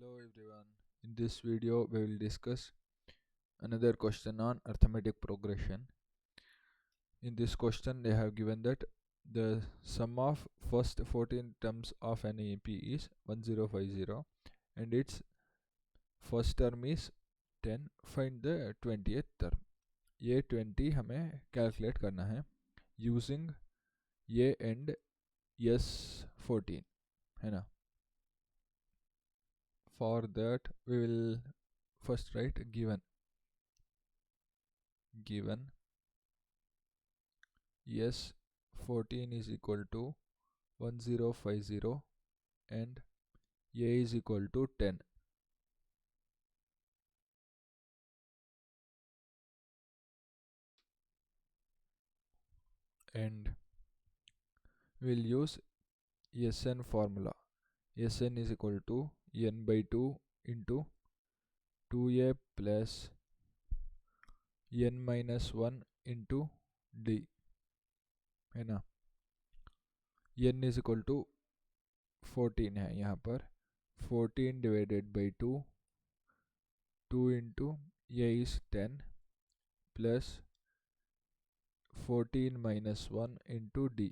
Hello everyone. In this video we will discuss another question on arithmetic progression. In this question they have given that the sum of first 14 terms of an AP is 1050 and its first term is 10. Find the 20th term. ये 20 हमें calculate करना है using ये and yes 14 है ना. For that we will first write given yes 14 is equal to 1050 and a is equal to 10. And we'll use Sn formula. Sn is equal to n by 2 into 2a plus n minus 1 into d है ना. n is equal to 14 है यहाँ पर. 14 divided by 2 into a is 10 plus 14 minus 1 into d.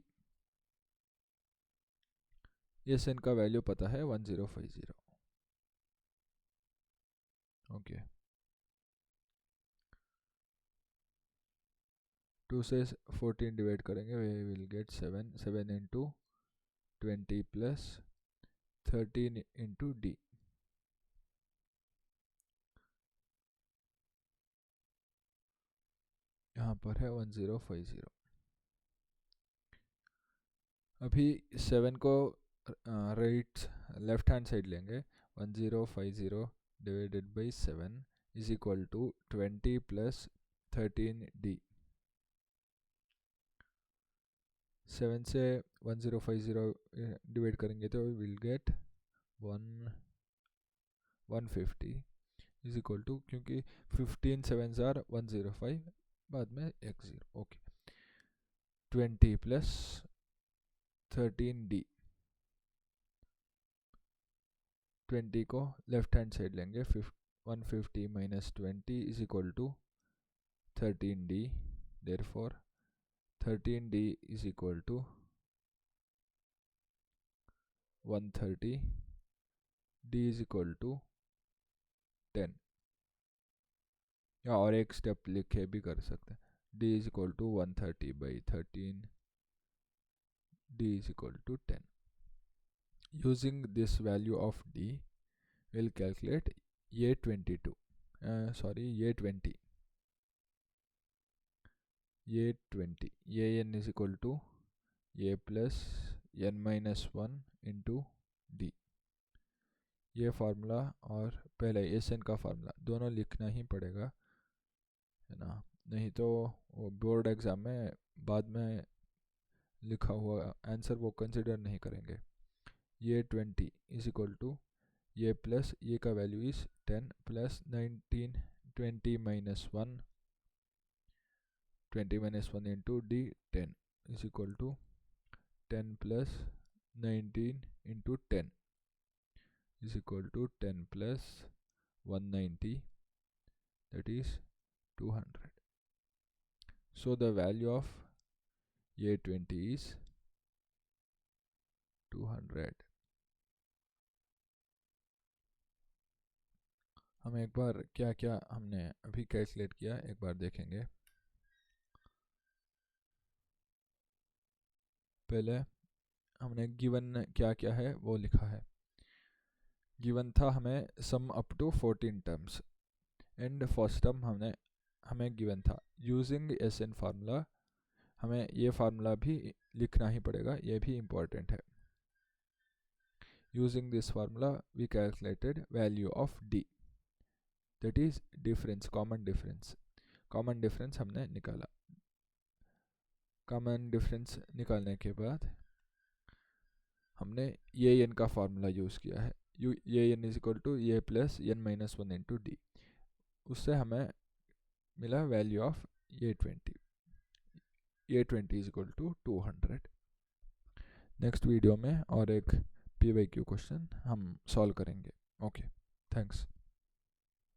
Sn का value पता है 1050. Okay 2 से 14 divide करेंगे we will gate 7 into 20 plus 13 into d. यहाँ पर है 1050. अभी 7 को राइट लेफ्ट हैंड साइड लेंगे. 1050 divided by 7 is equal to 20 plus 13d. 7 से 1050 डिवाइड करेंगे तो we will get 150 is equal to, क्योंकि 15 7s आर 105 बाद में एक 0. Okay 20 plus 13d. 20 को लेफ्ट हैंड साइड लेंगे. 150 minus 20 is equal to 13d. Therefore 13d is equal to 130. d is equal to 10. या और एक स्टेप लिखे भी कर सकते हैं. d is equal to 130 by 13. d is equal to 10. Using this value of d, we'll calculate ये 20. ये n is equal to a plus n minus 1 into d. ये फार्मूला और पहले Sn का फार्मूला दोनों लिखना ही पड़ेगा है ना, नहीं तो वो बोर्ड एग्ज़ाम में बाद में लिखा हुआ आंसर वो कंसिडर नहीं करेंगे. ये 20 इज इक्वल टू ये प्लस ये का value is 10 plus 19 20 minus 1 into d 10 is equal to 10 plus 19 into 10 is equal to 10 plus 190, that is 200. So the value of A20 is 200. हम एक बार क्या क्या हमने अभी कैलकुलेट किया एक बार देखेंगे. पहले हमने गिवन क्या क्या है वो लिखा है. गिवन था हमें sum up to 14 terms and first term हमें गिवन था. यूजिंग Sn फार्मूला हमें ये फार्मूला भी लिखना ही पड़ेगा, ये भी इम्पोर्टेंट है. Using this formula we calculated value of d, that is difference, common difference हमने निकाला. कॉमन डिफरेंस निकालने के बाद हमने ये n का फार्मूला यूज़ किया है. ये n is equal to a plus n minus 1 into d. उससे हमें मिला value of A20 is equal to 200. Next video में और एक PYQ क्वेश्चन हम सॉल्व करेंगे. ओके. थैंक्स।